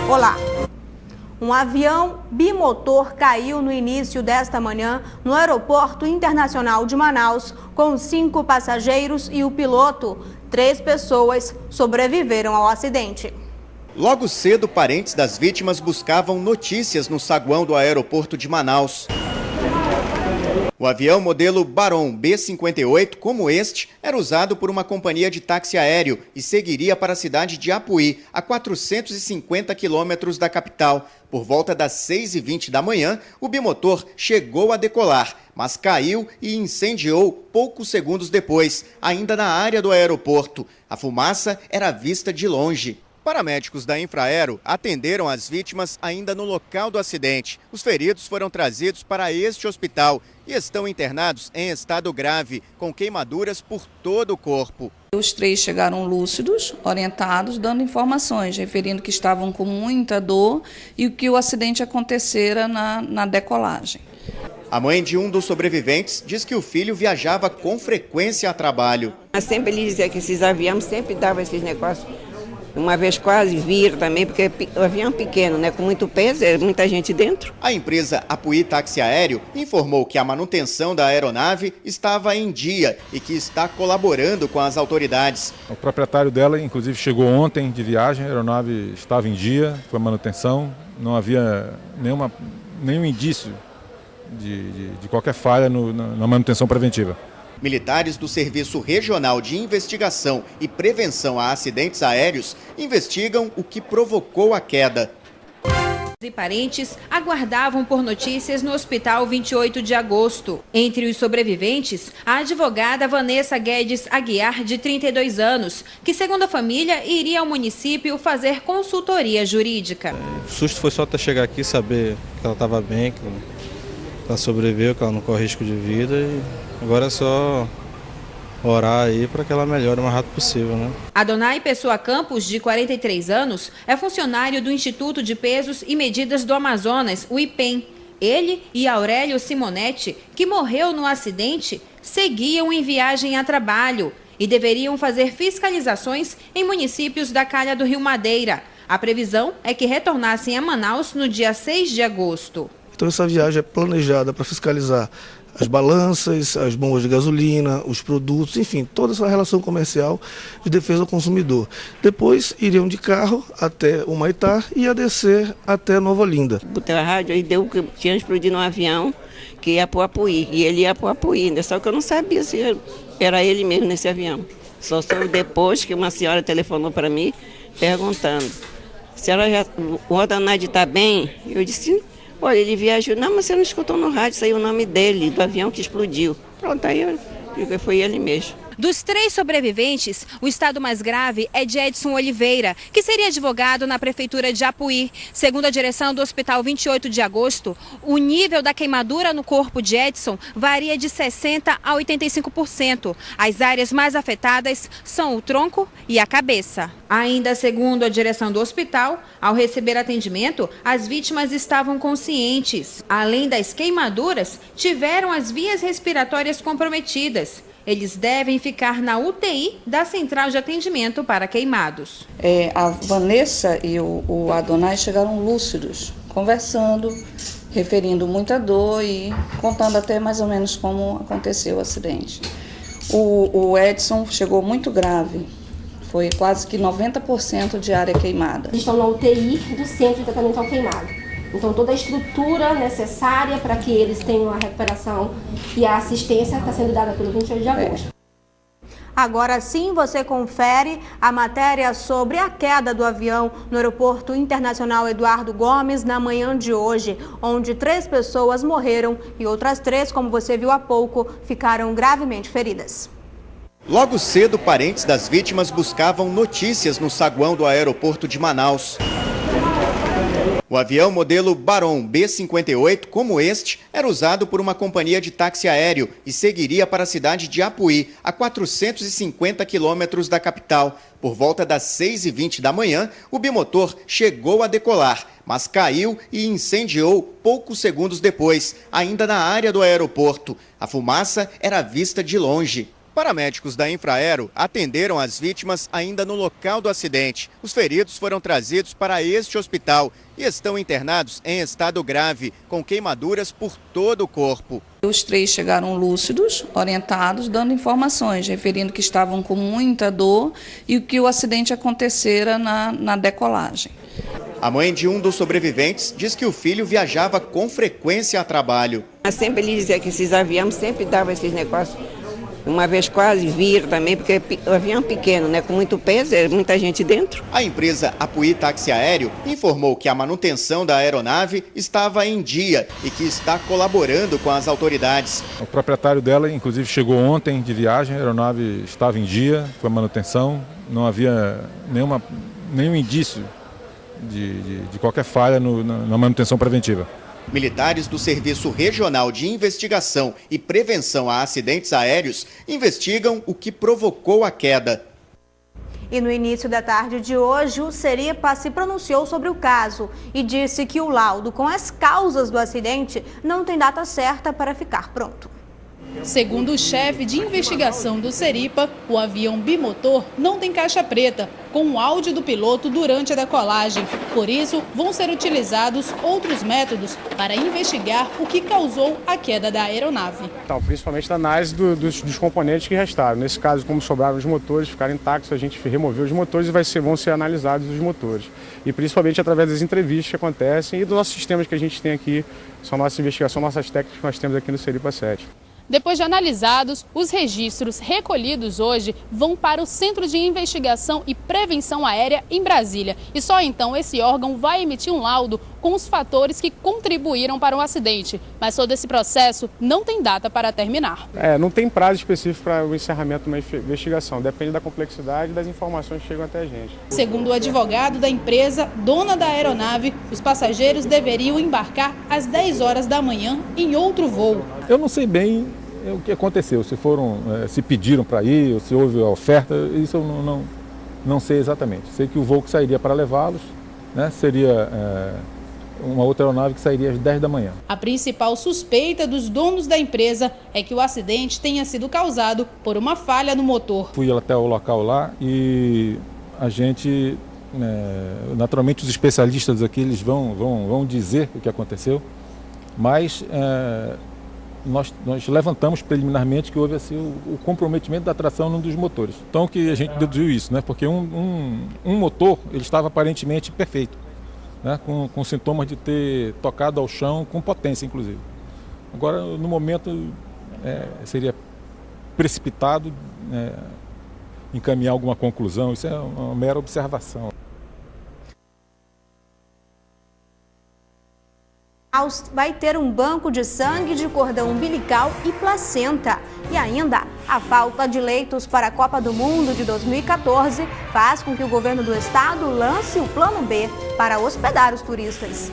Olá! Um avião bimotor caiu no início desta manhã no Aeroporto Internacional de Manaus com 5 passageiros e o piloto. 3 pessoas sobreviveram ao acidente. Logo cedo, parentes das vítimas buscavam notícias no saguão do aeroporto de Manaus. O avião modelo Baron B-58, como este, era usado por uma companhia de táxi aéreo e seguiria para a cidade de Apuí, a 450 quilômetros da capital. Por volta das 6h20 da manhã, o bimotor chegou a decolar, mas caiu e incendiou poucos segundos depois, ainda na área do aeroporto. A fumaça era vista de longe. Paramédicos da Infraero atenderam as vítimas ainda no local do acidente. Os feridos foram trazidos para este hospital e estão internados em estado grave, com queimaduras por todo o corpo. Os 3 chegaram lúcidos, orientados, dando informações, referindo que estavam com muita dor e que o acidente acontecera na decolagem. A mãe de um dos sobreviventes diz que o filho viajava com frequência a trabalho. Sempre ele dizia que esses aviões sempre davam esses negócios. Uma vez quase viram também, porque o avião é pequeno, né, com muito peso, muita gente dentro. A empresa Apuí Táxi Aéreo informou que a manutenção da aeronave estava em dia e que está colaborando com as autoridades. O proprietário dela, inclusive, chegou ontem de viagem, a aeronave estava em dia, foi manutenção, não havia nenhum indício de qualquer falha na manutenção preventiva. Militares do Serviço Regional de Investigação e Prevenção a Acidentes Aéreos investigam o que provocou a queda. E parentes aguardavam por notícias no Hospital 28 de Agosto. Entre os sobreviventes, a advogada Vanessa Guedes Aguiar, de 32 anos, que, segundo a família, iria ao município fazer consultoria jurídica. O susto foi só até chegar aqui e saber que ela estava bem, que ela sobreviveu, que ela não corre risco de vida e agora é só orar aí para que ela melhore o mais rápido possível, né? Adonai Pessoa Campos, de 43 anos, é funcionário do Instituto de Pesos e Medidas do Amazonas, o IPEM. Ele e Aurélio Simonetti, que morreu no acidente, seguiam em viagem a trabalho e deveriam fazer fiscalizações em municípios da calha do Rio Madeira. A previsão é que retornassem a Manaus no dia 6 de agosto. Então essa viagem é planejada para fiscalizar as balanças, as bombas de gasolina, os produtos, enfim, toda essa relação comercial de defesa do consumidor. Depois iriam de carro até o Humaitá e ia descer até Nova Olinda. Botei a rádio e deu que tinha explodido um avião que ia para o Apuí, e ele ia para o Apuí, né? Só que eu não sabia se era ele mesmo nesse avião. Só soube depois que uma senhora telefonou para mim perguntando: o Adonai está bem? Eu disse: olha, ele viajou. Não, mas você não escutou no rádio, saiu o nome dele, do avião que explodiu. Pronto, aí foi ele mesmo. Dos 3 sobreviventes, o estado mais grave é de Edson Oliveira, que seria advogado na prefeitura de Apuí. Segundo a direção do Hospital 28 de Agosto, o nível da queimadura no corpo de Edson varia de 60% a 85%. As áreas mais afetadas são o tronco e a cabeça. Ainda segundo a direção do hospital, ao receber atendimento, as vítimas estavam conscientes. Além das queimaduras, tiveram as vias respiratórias comprometidas. Eles devem ficar na UTI da Central de Atendimento para Queimados. A Vanessa e o Adonai chegaram lúcidos, conversando, referindo muita dor e contando até mais ou menos como aconteceu o acidente. O Edson chegou muito grave, foi quase que 90% de área queimada. Eles estão na UTI do Centro de Tratamento ao Queimado. Então, toda a estrutura necessária para que eles tenham a recuperação e a assistência está sendo dada pelo 28 de agosto. Agora sim, você confere a matéria sobre a queda do avião no Aeroporto Internacional Eduardo Gomes na manhã de hoje, onde 3 pessoas morreram e outras 3, como você viu há pouco, ficaram gravemente feridas. Logo cedo, parentes das vítimas buscavam notícias no saguão do aeroporto de Manaus. O avião modelo Baron B-58, como este, era usado por uma companhia de táxi aéreo e seguiria para a cidade de Apuí, a 450 quilômetros da capital. Por volta das 6h20 da manhã, o bimotor chegou a decolar, mas caiu e incendiou poucos segundos depois, ainda na área do aeroporto. A fumaça era vista de longe. paramédicos da Infraero atenderam as vítimas ainda no local do acidente. Os feridos foram trazidos para este hospital e estão internados em estado grave, com queimaduras por todo o corpo. Os 3 chegaram lúcidos, orientados, dando informações, referindo que estavam com muita dor e que o acidente acontecera na decolagem. A mãe de um dos sobreviventes diz que o filho viajava com frequência a trabalho. Sempre ele dizia que esses aviões sempre davam esses negócios. Uma vez quase viram também, porque o avião é pequeno, né, com muito peso, muita gente dentro. A empresa Apuí Táxi Aéreo informou que a manutenção da aeronave estava em dia e que está colaborando com as autoridades. O proprietário dela, inclusive, chegou ontem de viagem, a aeronave estava em dia com a manutenção, não havia nenhum indício de qualquer falha na manutenção preventiva. Militares do Serviço Regional de Investigação e Prevenção a Acidentes Aéreos investigam o que provocou a queda. E no início da tarde de hoje, o Seripa se pronunciou sobre o caso e disse que o laudo com as causas do acidente não tem data certa para ficar pronto. Segundo o chefe de investigação do Seripa, o avião bimotor não tem caixa preta, com o áudio do piloto durante a decolagem. Por isso, vão ser utilizados outros métodos para investigar o que causou a queda da aeronave. Então, principalmente da análise dos componentes que restaram. Nesse caso, como sobraram os motores, ficaram intactos, a gente removeu os motores e vão ser analisados os motores. E principalmente através das entrevistas que acontecem e dos nossos sistemas que a gente tem aqui, são nossa investigação, nossas técnicas que nós temos aqui no Seripa 7. Depois de analisados, os registros recolhidos hoje vão para o Centro de Investigação e Prevenção Aérea em Brasília. E só então esse órgão vai emitir um laudo com os fatores que contribuíram para o acidente. Mas todo esse processo não tem data para terminar. Não tem prazo específico para o encerramento de uma investigação. Depende da complexidade e das informações que chegam até a gente. Segundo o advogado da empresa, dona da aeronave, os passageiros deveriam embarcar às 10 horas da manhã em outro voo. Eu não sei bem o que aconteceu, se pediram para ir, ou se houve a oferta, isso eu não sei exatamente. Sei que o voo que sairia para levá-los, né, seria uma outra aeronave que sairia às 10 da manhã. A principal suspeita dos donos da empresa é que o acidente tenha sido causado por uma falha no motor. Fui até o local lá e a gente, naturalmente os especialistas aqui, eles vão dizer o que aconteceu, mas nós levantamos preliminarmente que houve assim, o comprometimento da tração num dos motores. Então que a gente deduziu isso, né? Porque um motor ele estava aparentemente perfeito, né? Com sintomas de ter tocado ao chão com potência, inclusive. Agora, no momento, seria precipitado encaminhar alguma conclusão, isso é uma mera observação. Vai ter um banco de sangue, de cordão umbilical e placenta. E ainda, a falta de leitos para a Copa do Mundo de 2014 faz com que o governo do estado lance o Plano B para hospedar os turistas.